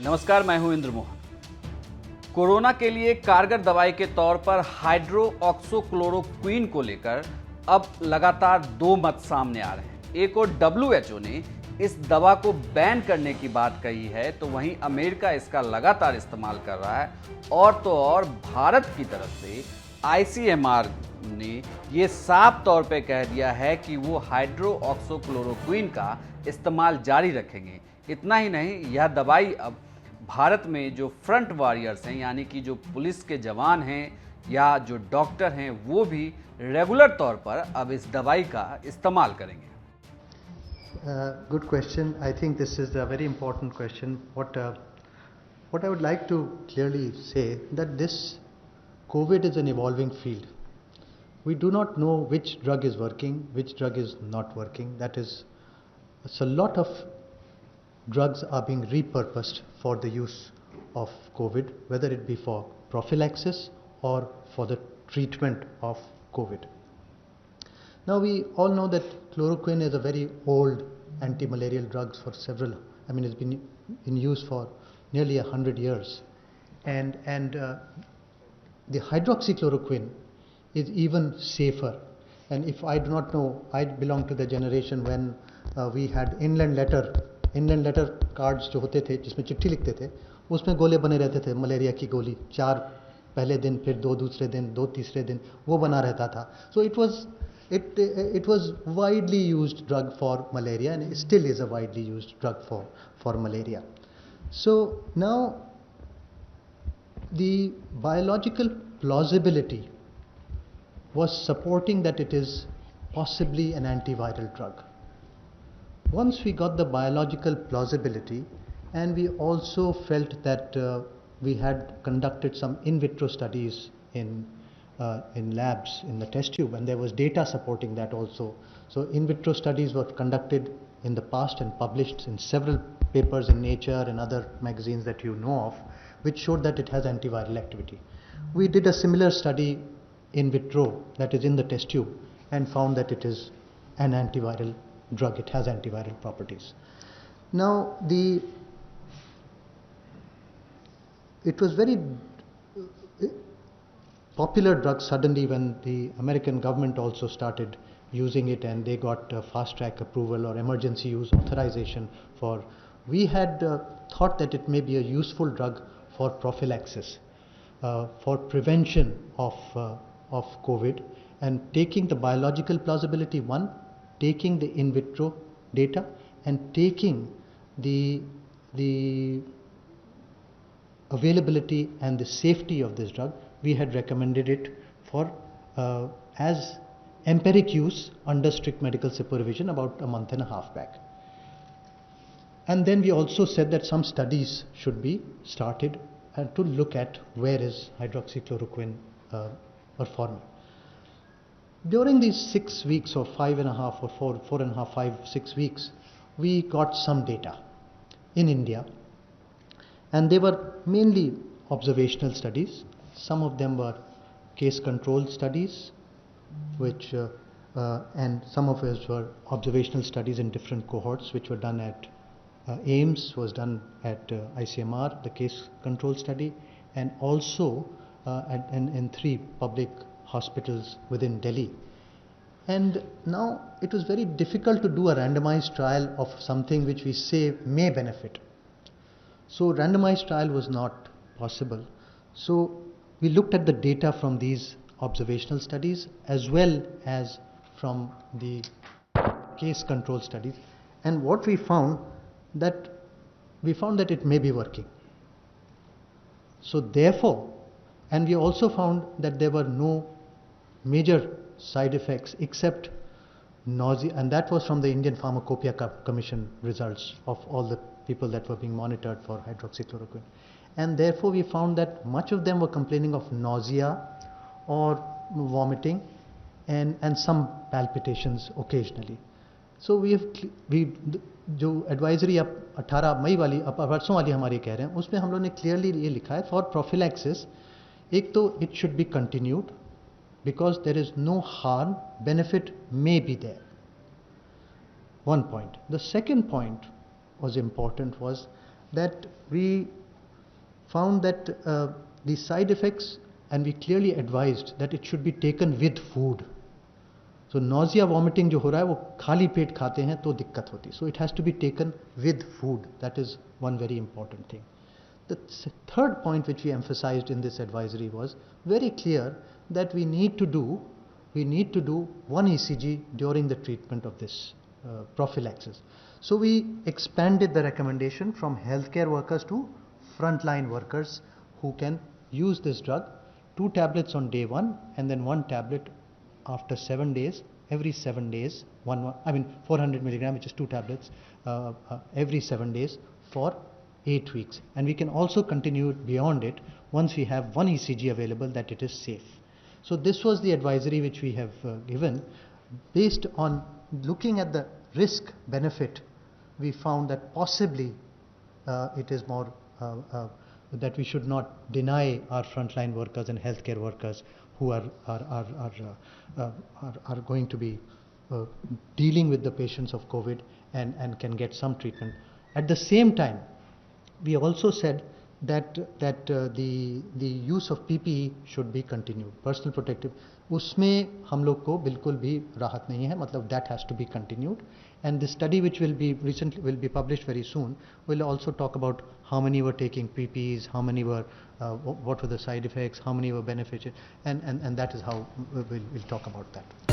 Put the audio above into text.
नमस्कार, मैं हूं इंद्र मोहन। कोरोना के लिए कारगर दवाई के तौर पर हाइड्रोक्सीक्लोरोक्विन को लेकर अब लगातार दो मत सामने आ रहे हैं। एक और डब्ल्यूएचओ ने इस दवा को बैन करने की बात कही है, तो वहीं अमेरिका इसका लगातार इस्तेमाल कर रहा है। और तो और भारत की तरफ से आईसीएमआर ने ये साफ तौर पे कह दिया है कि वो हाइड्रोक्सीक्लोरोक्विन का इस्तेमाल जारी रखेंगे। इतना ही नहीं, यह दवाई अब भारत में जो फ्रंट वॉरियर्स हैं, यानी कि जो पुलिस के जवान हैं या जो डॉक्टर हैं, वो भी रेगुलर तौर पर अब इस दवाई का इस्तेमाल करेंगे। Good question. I think this is a very important question. What I would like to clearly say that this COVID is an evolving field. We do not know which drug is working, which drug is not working. That is, so a lot of drugs are being repurposed for the use of COVID, whether it be for prophylaxis or for the treatment of COVID. Now we all know that chloroquine is a very old anti-malarial drug for several, it's been in use for nearly 100 years. And the hydroxychloroquine is even safer. And if I do not know, I belong to the generation when we had inland letter cards जो होते थे जिसमें चिट्ठी लिखते थे, उसमें गोले बने रहते थे, मलेरिया की गोली 4 पहले दिन, फिर 2 दूसरे दिन, 2 तीसरे दिन, वो बना रहता था. So it was widely used drug for malaria, and it still is a widely used drug for malaria. So now the biological plausibility was supporting that it is possibly an antiviral drug. Once we got the biological plausibility, and we also felt that we had conducted some in vitro studies in labs in the test tube, and there was data supporting that also. So in vitro studies were conducted in the past and published in several papers in Nature and other magazines that you know of, which showed that it has antiviral activity. We did a similar study in vitro, that is in the test tube, and found that it is an antiviral drug. It has antiviral properties. Now it was very popular drug suddenly when the American government also started using it, and they got fast track approval or emergency use authorization for. We had thought that it may be a useful drug for prophylaxis, for prevention of COVID, and taking the biological plausibility one, taking the in vitro data, and taking the availability and the safety of this drug, we had recommended it for as empiric use under strict medical supervision about a month and a half back. And then we also said that some studies should be started to look at where is hydroxychloroquine performing. During these 6 weeks or 5.5 or 4.5, 5, 6 weeks, we got some data in India, and they were mainly observational studies. Some of them were case controlled studies, which and some of us were observational studies in different cohorts, which were done at AIMS, was done at ICMR, the case control study, and also in 3 public hospitals within Delhi. And now it was very difficult to do a randomized trial of something which we say may benefit. So randomized trial was not possible. So we looked at the data from these observational studies as well as from the case control studies, and what we found that it may be working. So therefore, and we also found that there were no major side effects except nausea, and that was from the Indian Pharmacopoeia Commission results of all the people that were being monitored for hydroxychloroquine. And therefore we found that much of them were complaining of nausea or vomiting and some palpitations occasionally. So we जो advisory अब 18 मई वाली परसों वाली हमारी कह रहे हैं, उसमें हम लोगों ने क्लियरली ये लिखा है फॉर प्रोफिलैक्सिस, एक तो it should be continued because there is no harm, benefit may be there. One point. The second point was important was that we found that the side effects, and we clearly advised that it should be taken with food. So nausea, vomiting जो हो रहा है वो खाली पेट खाते हैं तो दिक्कत होती है. So it has to be taken with food. That is one very important thing. The third point which we emphasized in this advisory was very clear that we need to do one ECG during the treatment of this prophylaxis. So we expanded the recommendation from healthcare workers to frontline workers who can use this drug. 2 tablets on day 1 and then 1 tablet after 7 days, every 7 days, 400 milligram, which is 2 tablets every 7 days for 8 weeks. And we can also continue beyond it once we have one ECG available that it is safe. So this was the advisory which we have given. Based on looking at the risk benefit, we found that possibly it is more that we should not deny our frontline workers and healthcare workers who are going to be dealing with the patients of COVID and can get some treatment. At the same time, we also said that the use of PPE should be continued. Personal protective, उसमें हम लोग को बिल्कुल भी राहत नहीं है, मतलब that has to be continued. And the study which will be published very soon will also talk about how many were taking PPEs, how many were, what were the side effects, how many were beneficial, and that is how we'll talk about that.